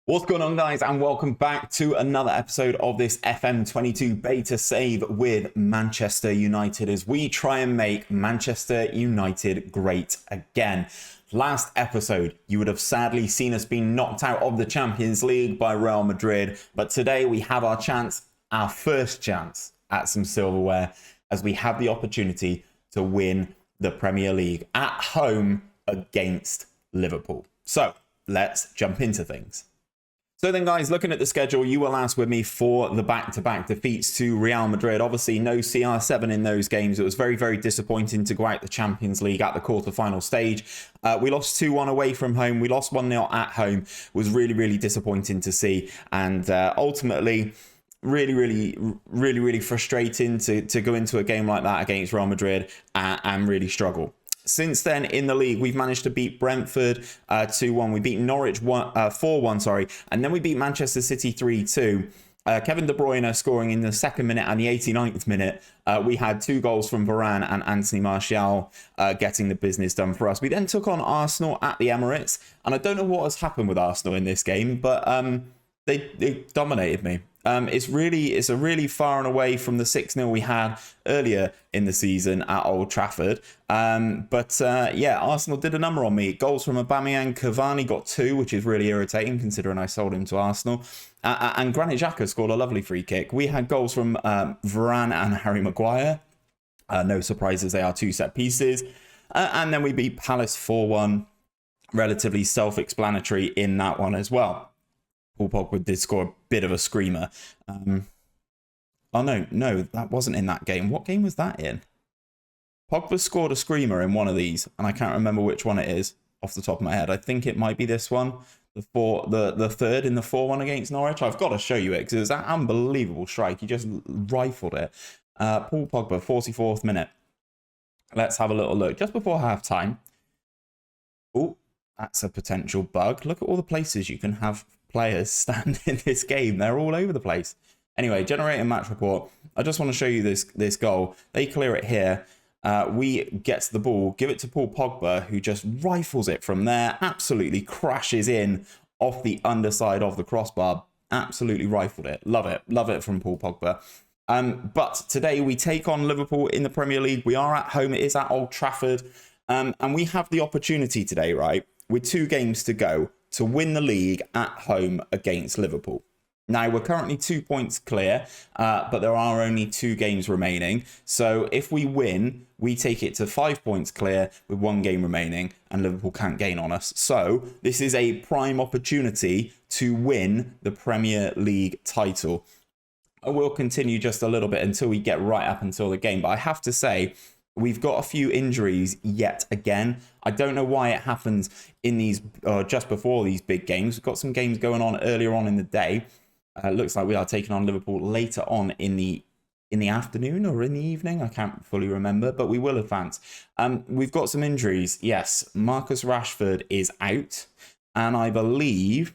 What's going on, guys, and welcome back to another episode of this FM22 beta save with Manchester United as we try and make Manchester United great again. Last episode, you would have sadly seen us being knocked out of the Champions League by Real Madrid, but today we have our chance, our first chance at some silverware, as we have the opportunity to win the Premier League at home against Liverpool. So let's jump into things. So then, guys, looking at the schedule, you will ask with me for the back-to-back defeats to Real Madrid. Obviously, no CR7 in those games. It was very, very disappointing to go out the Champions League at the quarter-final stage. We lost 2-1 away from home. We lost 1-0 at home. It was really, really disappointing to see. And ultimately, really frustrating to go into a game like that against Real Madrid and really struggle. Since then, in the league, we've managed to beat Brentford 2-1. We beat Norwich 4-1, and then we beat Manchester City 3-2. Kevin De Bruyne scoring in the second minute and the 89th minute. We had 2 goals from Varane and Anthony Martial getting the business done for us. We then took on Arsenal at the Emirates, and I don't know what has happened with Arsenal in this game, but they dominated me. It's a really far and away from the 6-0 we had earlier in the season at Old Trafford. Yeah, Arsenal did a number on me. Goals from Aubameyang, Cavani got 2, which is really irritating considering I sold him to Arsenal. And Granit Xhaka scored a lovely free kick. We had goals from Varane and Harry Maguire. No surprises, they are 2 set pieces. And then we beat Palace 4-1. Relatively self-explanatory in that one as well. Paul Pogba did score a bit of a screamer. Oh, no, that wasn't in that game. What game was that in? Pogba scored a screamer in one of these, and I can't remember which one it is off the top of my head. I think it might be this one, the third in the 4-1 against Norwich. I've got to show you it because it was that unbelievable strike. He just rifled it. Paul Pogba, 44th minute. Let's have a little look. Just before half-time. Oh, that's a potential bug. Look at all the places you can have players stand in this game. They're all over the place. Anyway, generating match report. I just want to show you this goal. They clear it here. We get to the ball, give it to Paul Pogba, who just rifles it from there. Absolutely crashes in off the underside of the crossbar. Absolutely rifled it. Love it. Love it from Paul Pogba. But today we take on Liverpool in the Premier League. We are at home. It is at Old Trafford. And we have the opportunity today, right, with 2 games to go, to win the league at home against Liverpool. Now, we're currently 2 points clear, but there are only 2 games remaining. So if we win, we take it to 5 points clear with 1 game remaining, and Liverpool can't gain on us. So this is a prime opportunity to win the Premier League title. I will continue just a little bit until we get right up until the game, but I have to say, we've got a few injuries yet again. I don't know why it happens in these, just before these big games. We've got some games going on earlier on in the day. Looks like we are taking on Liverpool later on in the afternoon or in the evening. I can't fully remember, but we will advance. We've got some injuries. Yes, Marcus Rashford is out, and I believe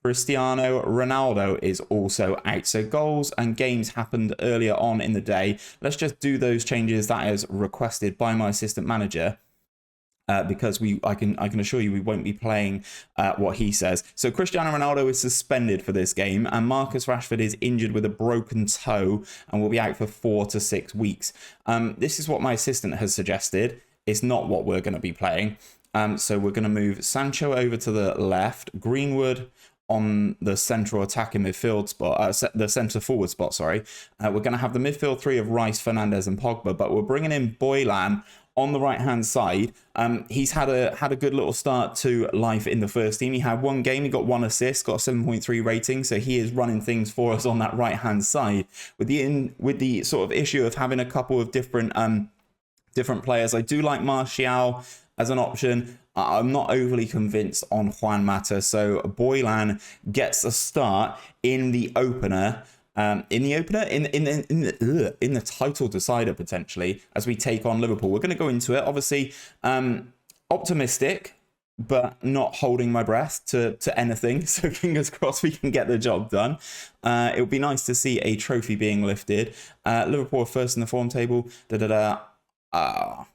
Cristiano Ronaldo is also out. So goals and games happened earlier on in the day. Let's just do those changes that is requested by my assistant manager. Because I can assure you we won't be playing what he says. So Cristiano Ronaldo is suspended for this game, and Marcus Rashford is injured with a broken toe and will be out for 4 to 6 weeks. This is what my assistant has suggested. It's not what we're going to be playing. So we're going to move Sancho over to the left, Greenwood on the central attacking midfield spot, the centre forward spot, sorry. We're going to have the midfield 3 of Rice, Fernandes and Pogba, but we're bringing in 𝘼𝙗 on the right-hand side. He's had a good little start to life in the first team. He had 1 game, he got 1 assist, got a 7.3 rating, so he is running things for us on that right-hand side. With the sort of issue of having a couple of different players, I do like Martial as an option. I'm not overly convinced on Juan Mata, so 𝘼𝙗 gets a start in the opener. In the title decider potentially as we take on Liverpool. We're going to go into it obviously optimistic, but not holding my breath to anything. So fingers crossed we can get the job done. It would be nice to see a trophy being lifted. Liverpool are first in the form table.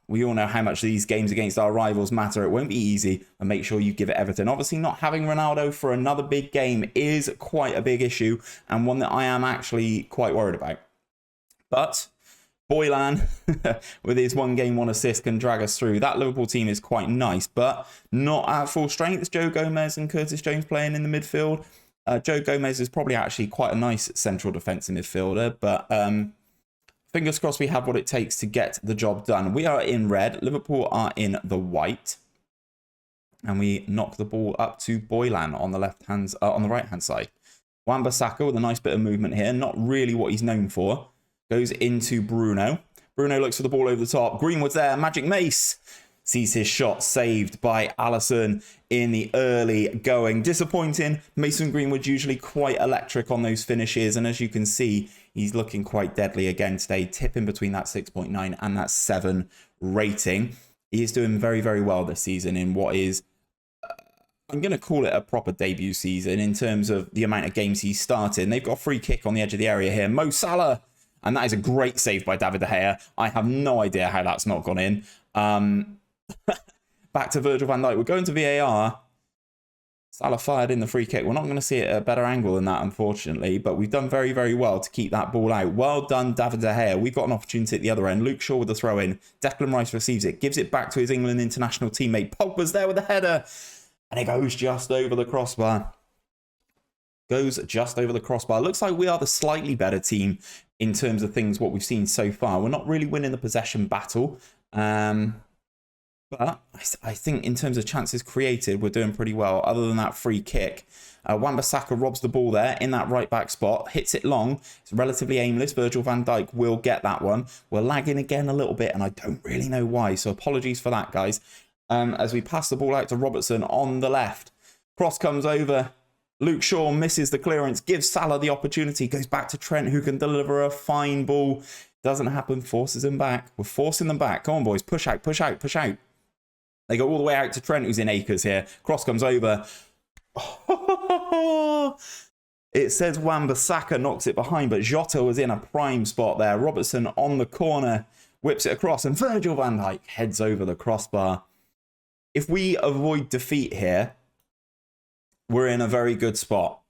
We all know how much these games against our rivals matter. It won't be easy, and make sure you give it everything. Obviously, not having Ronaldo for another big game is quite a big issue, and one that I am actually quite worried about. But 𝘼𝙗𝙤, with his 1 game, 1 assist, can drag us through. That Liverpool team is quite nice, but not at full strength. Joe Gomez and Curtis Jones playing in the midfield. Joe Gomez is probably actually quite a nice central defensive midfielder, but fingers crossed we have what it takes to get the job done. We are in red. Liverpool are in the white. And we knock the ball up to 𝘼𝙗𝙤 on the on the right-hand side. Wan-Bissaka with a nice bit of movement here. Not really what he's known for. Goes into Bruno. Bruno looks for the ball over the top. Greenwood's there. Magic Mace sees his shot saved by Alisson in the early going. Disappointing. Mason Greenwood's usually quite electric on those finishes. And as you can see, he's looking quite deadly again today. Tipping between that 6.9 and that 7 rating. He is doing very, very well this season in what is, I'm going to call it a proper debut season in terms of the amount of games he's starting. They've got a free kick on the edge of the area here. Mo Salah. And that is a great save by David De Gea. I have no idea how that's not gone in. Back to Virgil van Dijk. We're going to VAR. Salah fired in the free kick. We're not going to see it at a better angle than that, unfortunately. But we've done very, very well to keep that ball out. Well done, David De Gea. We've got an opportunity at the other end. Luke Shaw with the throw in. Declan Rice receives it. Gives it back to his England international teammate. Pogba's there with the header. And it goes just over the crossbar. Goes just over the crossbar. Looks like we are the slightly better team in terms of things what we've seen so far. We're not really winning the possession battle. But I think in terms of chances created, we're doing pretty well. Other than that free kick. Wan-Bissaka robs the ball there in that right back spot. Hits it long. It's relatively aimless. Virgil van Dijk will get that one. We're lagging again a little bit, and I don't really know why. So apologies for that, guys. As we pass the ball out to Robertson on the left. Cross comes over. Luke Shaw misses the clearance, gives Salah the opportunity, goes back to Trent, who can deliver a fine ball. Doesn't happen, forces him back. We're forcing them back. Come on, boys, push out, push out, push out. They go all the way out to Trent, who's in acres here. Cross comes over. It says Wan-Bissaka knocks it behind, but Jota was in a prime spot there. Robertson on the corner, whips it across, and Virgil van Dijk heads over the crossbar. If we avoid defeat here, we're in a very good spot,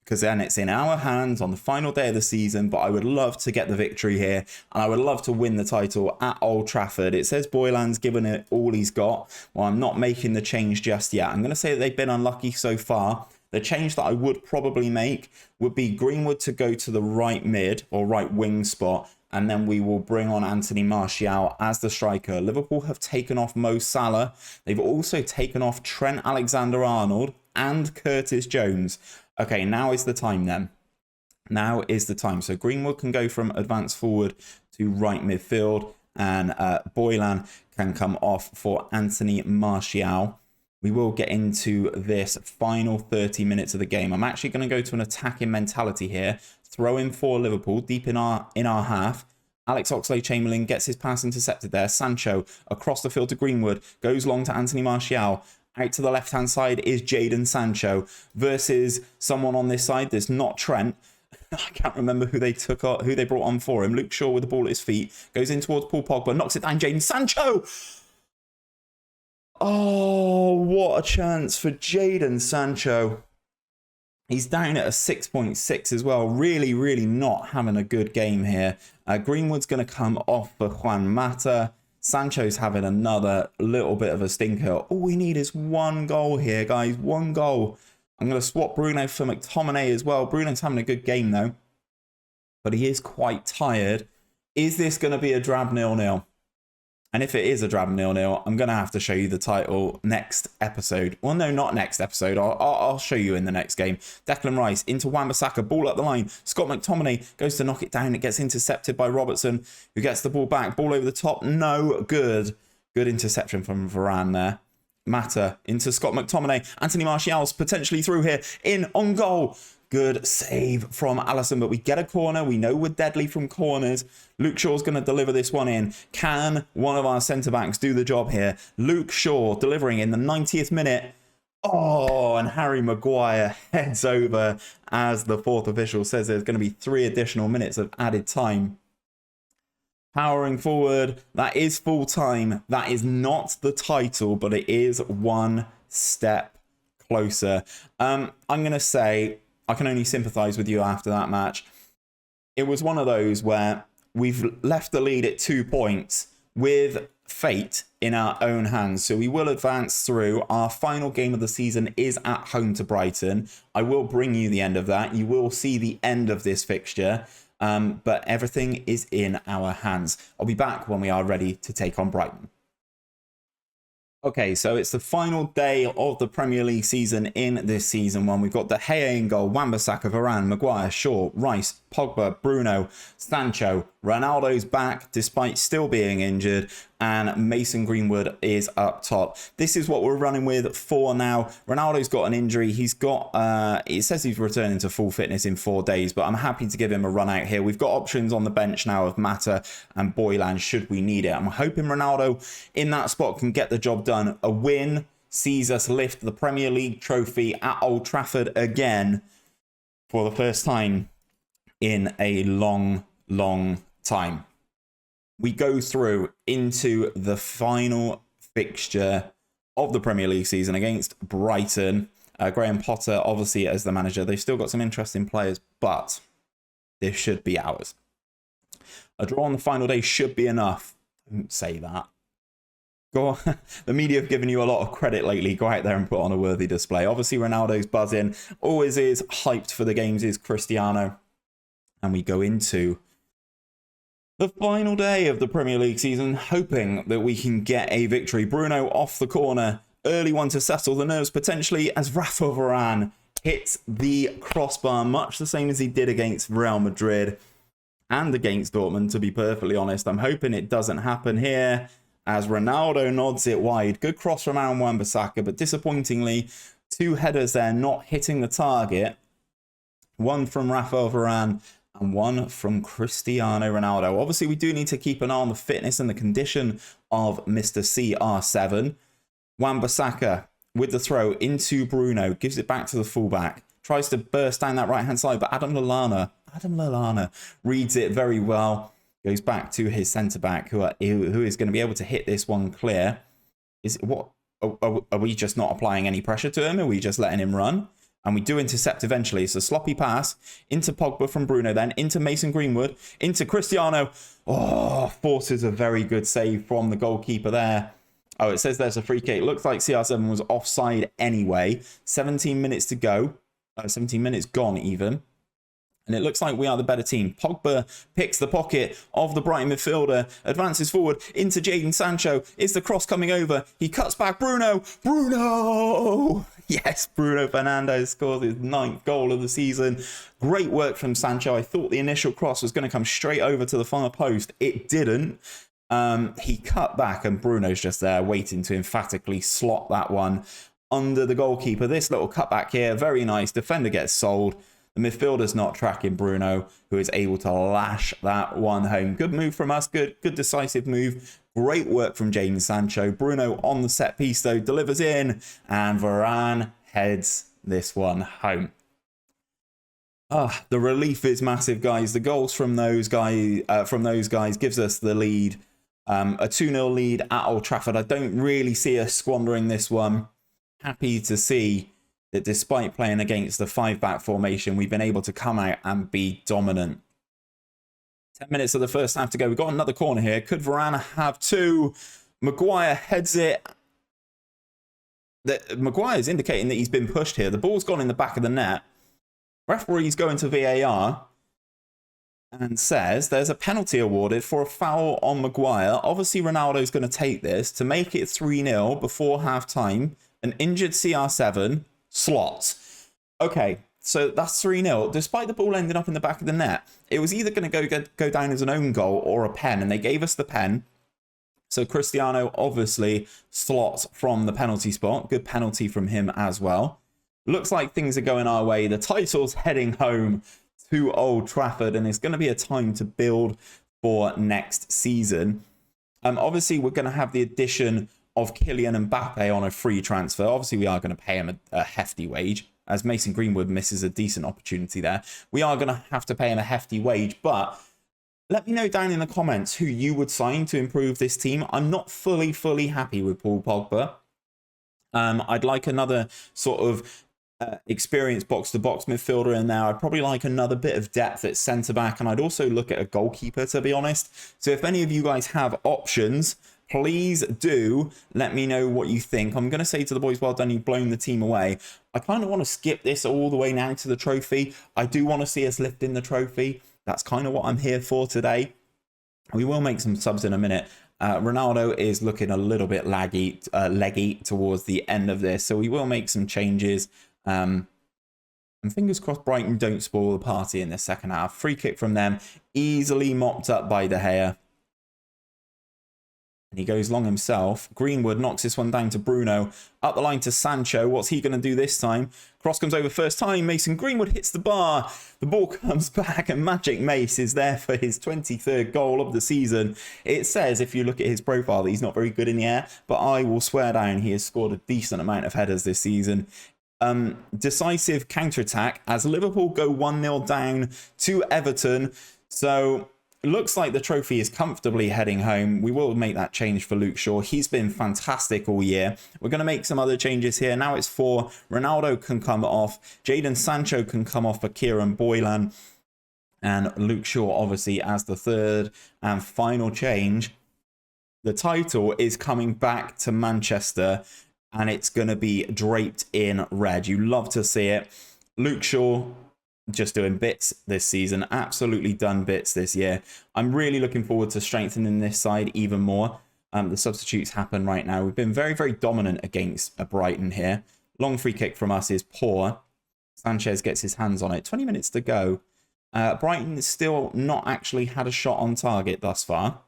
because then it's in our hands on the final day of the season. But I would love to get the victory here, and I would love to win the title at Old Trafford. It says 𝘼𝙗𝙤's given it all he's got. Well, I'm not making the change just yet. I'm going to say that they've been unlucky so far. The change that I would probably make would be Greenwood to go to the right mid or right wing spot, and then we will bring on Anthony Martial as the striker. Liverpool have taken off Mo Salah. They've also taken off Trent Alexander-Arnold and Curtis Jones. Okay, now is the time then. Now is the time. So Greenwood can go from advance forward to right midfield, and 𝘼𝙗𝙤 can come off for Anthony Martial. We will get into this final 30 minutes of the game. I'm actually going to go to an attacking mentality here. Throw in for Liverpool deep in our half. Alex Oxlade-Chamberlain gets his pass intercepted there. Sancho across the field to Greenwood. Goes long to Anthony Martial. Out to the left-hand side is Jadon Sancho versus someone on this side that's not Trent. I can't remember who they brought on for him. Luke Shaw with the ball at his feet. Goes in towards Paul Pogba. Knocks it down. Jadon Sancho. Oh, what a chance for Jadon Sancho. He's down at a 6.6 as well. Really, really not having a good game here. Greenwood's going to come off for Juan Mata. Sancho's having another little bit of a stinker. All we need is one goal here, guys. One goal. I'm going to swap Bruno for McTominay as well. Bruno's having a good game, though. But he is quite tired. Is this going to be a drab 0-0? And if it is a drab 0-0, I'm going to have to show you the title next episode. Well, no, not next episode. I'll show you in the next game. Declan Rice into Wan-Bissaka. Ball up the line. Scott McTominay goes to knock it down. It gets intercepted by Robertson, who gets the ball back. Ball over the top. No good. Good interception from Varane there. Mata into Scott McTominay. Anthony Martial's potentially through here. In on goal. Good save from Alisson, but we get a corner. We know we're deadly from corners. Luke Shaw's going to deliver this one in. Can one of our centre-backs do the job here? Luke Shaw delivering in the 90th minute. Oh, and Harry Maguire heads over as the fourth official says there's going to be 3 additional minutes of added time. Powering forward. That is full time. That is not the title, but it is one step closer. I'm going to say I can only sympathize with you after that match. It was one of those where we've left the lead at 2 points with fate in our own hands. So we will advance through. Our final game of the season is at home to Brighton. I will bring you the end of that. You will see the end of this fixture. But everything is in our hands. I'll be back when we are ready to take on Brighton. Okay, so it's the final day of the Premier League season in this season one. We've got De Gea in goal, Wan-Bissaka, Varane, Maguire, Shaw, Rice, Pogba, Bruno, Sancho. Ronaldo's back despite still being injured, and Mason Greenwood is up top. This is what we're running with for now. Ronaldo's got an injury. He's got, it says he's returning to full fitness in 4 days, but I'm happy to give him a run out here. We've got options on the bench now of Mata and Boylan should we need it. I'm hoping Ronaldo in that spot can get the job done. A win sees us lift the Premier League trophy at Old Trafford again for the first time in a long time. We go through into the final fixture of the Premier League season against Brighton. Graham Potter, obviously, as the manager. They've still got some interesting players, but this should be ours. A draw on the final day should be enough. Don't say that. Go on. The media have given you a lot of credit lately. Go out there and put on a worthy display. Obviously, Ronaldo's buzzing. Always is. Hyped for the games is Cristiano. And we go into the final day of the Premier League season, hoping that we can get a victory. Bruno off the corner. Early one to settle the nerves, potentially, as Rafa Varane hits the crossbar, much the same as he did against Real Madrid and against Dortmund, to be perfectly honest. I'm hoping it doesn't happen here, as Ronaldo nods it wide. Good cross from Aaron Wan-Bissaka, but disappointingly, 2 headers there not hitting the target. One from Rafa Varane and one from Cristiano Ronaldo. Obviously, we do need to keep an eye on the fitness and the condition of Mr. CR7. Wan-Bissaka with the throw into Bruno, gives it back to the fullback, tries to burst down that right-hand side, but Adam Lallana reads it very well, goes back to his centre-back, who is going to be able to hit this one clear. Are we just not applying any pressure to him? Are we just letting him run? And we do intercept eventually. It's a sloppy pass into Pogba from Bruno, then into Mason Greenwood, into Cristiano. Oh, forces a very good save from the goalkeeper there. Oh, it says there's a free kick. It looks like CR7 was offside anyway. 17 minutes to go. 17 minutes gone even. And it looks like we are the better team. Pogba picks the pocket of the Brighton midfielder, advances forward into Jadon Sancho. Is the cross coming over? He cuts back. Bruno! Yes, Bruno Fernandes scores his 9th goal of the season. Great work from Sancho. I thought the initial cross was going to come straight over to the far post. It didn't. He cut back and Bruno's just there waiting to emphatically slot that one under the goalkeeper. This little cutback here, very nice. Defender gets sold. The midfielder's not tracking Bruno, who is able to lash that one home. Good move from us. Good decisive move. Great work from Jadon Sancho. Bruno on the set piece, though, delivers in. And Varane heads this one home. The relief is massive, guys. The goals from those guys gives us the lead. A 2-0 lead at Old Trafford. I don't really see us squandering this one. Happy to see that despite playing against the 5-back formation, we've been able to come out and be dominant. 10 minutes of the first half to go. We've got another corner here. Could Varane have 2? Maguire heads it. Maguire is indicating that he's been pushed here. The ball's gone in the back of the net. Referee's going to VAR and says there's a penalty awarded for a foul on Maguire. Obviously, Ronaldo's going to take this to make it 3-0 before half-time. An injured CR7 slots. Okay, so that's 3-0. Despite the ball ending up in the back of the net, it was either going to go down as an own goal or a pen, and they gave us the pen. So Cristiano obviously slots from the penalty spot. Good penalty from him as well. Looks like things are going our way. The title's heading home to Old Trafford, and it's going to be a time to build for next season. Obviously, we're going to have the addition of Kylian Mbappe on a free transfer. Obviously, we are going to pay him a hefty wage, as Mason Greenwood misses a decent opportunity there. We are going to have to pay him a hefty wage, but Let me know down in the comments who you would sign to improve this team. I'm not fully happy with Paul Pogba. I'd like another sort of experienced box-to-box midfielder in there. I'd probably like another bit of depth at centre-back, and I'd also look at a goalkeeper, to be honest. So if any of you guys have options, please do let me know what you think. I'm going to say to the boys, well done, you've blown the team away. I kind of want to skip this all the way now to the trophy. I do want to see us lifting the trophy. That's kind of what I'm here for today. We will make some subs in a minute. Ronaldo is looking a little bit leggy towards the end of this, so we will make some changes. And fingers crossed Brighton don't spoil the party in the second half. Free kick from them, easily mopped up by De Gea. And he goes long himself. Greenwood knocks this one down to Bruno. Up the line to Sancho. What's he going to do this time? Cross comes over first time. Mason Greenwood hits the bar. The ball comes back and Magic Mace is there for his 23rd goal of the season. It says, if you look at his profile, that he's not very good in the air. But I will swear down he has scored a decent amount of headers this season. Decisive counter-attack as Liverpool go 1-0 down to Everton. So it looks like the trophy is comfortably heading home. We will make that change for Luke Shaw. He's been fantastic all year. We're going to make some other changes here. Now it's 4. Ronaldo can come off. Jadon Sancho can come off for Kieran Boylan. And Luke Shaw, obviously, as the third and final change. The title is coming back to Manchester. And it's going to be draped in red. You love to see it. Luke Shaw just doing bits this season. Absolutely done bits this year. I'm really looking forward to strengthening this side even more. The substitutes happen right now. We've been very dominant against Brighton here. Long free kick from us is poor. Sanchez gets his hands on it. 20 minutes to go. Brighton has still not actually had a shot on target thus far.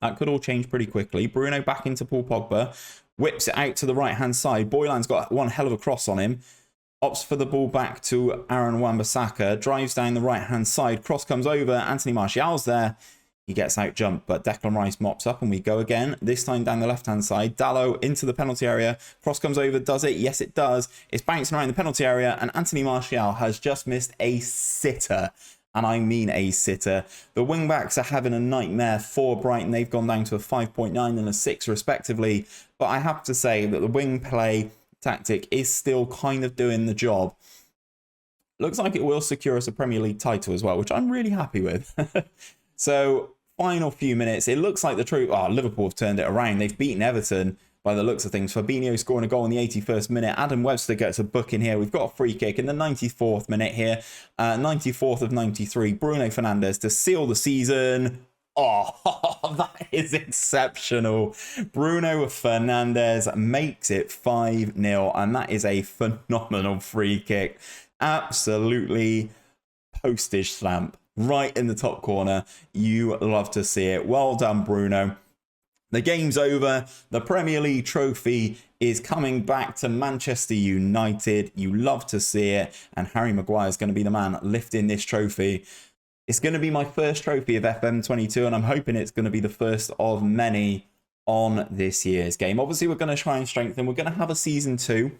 That could all change pretty quickly. Bruno back into Paul Pogba. Whips it out to the right-hand side. Boylan's got one hell of a cross on him. Opts for the ball back to Aaron Wan-Bissaka. Drives down the right-hand side. Cross comes over. Anthony Martial's there. He gets out-jumped, but Declan Rice mops up and we go again. This time down the left-hand side. Dalot into the penalty area. Cross comes over. Does it? Yes, it does. It's bouncing around the penalty area and Anthony Martial has just missed a sitter. And I mean a sitter. The wing-backs are having a nightmare for Brighton. They've gone down to a 5.9 and a 6 respectively. But I have to say that the wing play tactic is still kind of doing the job. Looks like it will secure us a Premier League title as well, which I'm really happy with. So, final few minutes. It looks like the truth. Oh, Liverpool have turned it around. They've beaten Everton by the looks of things. Fabinho scoring a goal in the 81st minute. Adam Webster gets a book in here. We've got a free kick in the 94th minute here. 94th of 93. Bruno Fernandes to seal the season. Oh, that is exceptional. Bruno Fernandes makes it 5-0. And that is a phenomenal free kick. Absolutely postage stamp. Right in the top corner. You love to see it. Well done, Bruno. The game's over. The Premier League trophy is coming back to Manchester United. You love to see it. And Harry Maguire is going to be the man lifting this trophy. It's going to be my first trophy of FM22, and I'm hoping it's going to be the first of many on this year's game. Obviously, we're going to try and strengthen. We're going to have a season 2.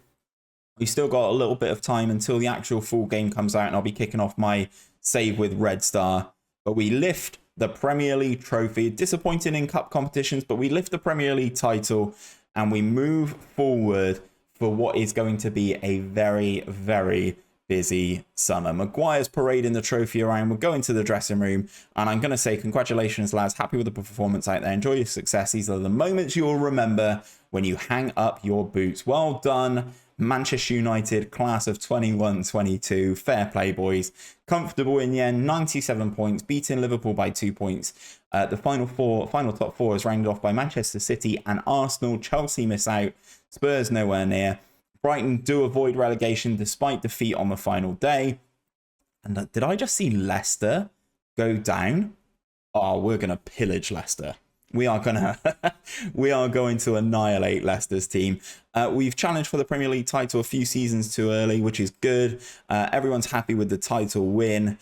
We've still got a little bit of time until the actual full game comes out, and I'll be kicking off my save with Red Star. But we lift the Premier League trophy. Disappointing in cup competitions, but we lift the Premier League title and we move forward for what is going to be a very busy summer. Maguire's parading the trophy around. We're going to the dressing room and I'm going to say congratulations, lads. Happy with the performance out there. Enjoy your success. These are the moments you'll remember when you hang up your boots. Well done, Manchester United class of 21-22. Fair play, boys. Comfortable in the end, 97 points, beating Liverpool by 2 points. The final top four is rounded off by Manchester City and Arsenal. Chelsea miss out. Spurs nowhere near. Brighton do avoid relegation despite defeat on the final day. And did I just see Leicester go down? Oh, we're going to pillage Leicester. We are going to annihilate Leicester's team. We've challenged for the Premier League title a few seasons too early, which is good. Everyone's happy with the title win.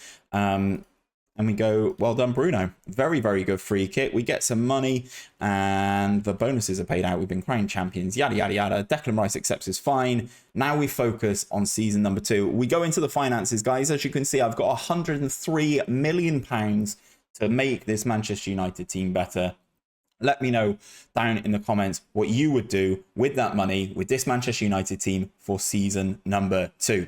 And we go, well done, Bruno. Very good free kick. We get some money and the bonuses are paid out. We've been crowned champions, yada, yada, yada. Declan Rice accepts his fine. Now we focus on season number 2. We go into the finances, guys. As you can see, I've got £103 million to make this Manchester United team better. Let me know down in the comments what you would do with that money, with this Manchester United team for season number 2.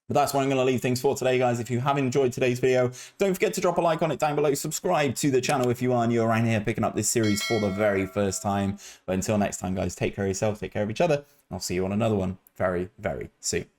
But that's where I'm going to leave things for today, guys. If you have enjoyed today's video, don't forget to drop a like on it down below. Subscribe to the channel if you are new around here picking up this series for the very first time. But until next time, guys, take care of yourself, take care of each other. I'll see you on another one very, very soon.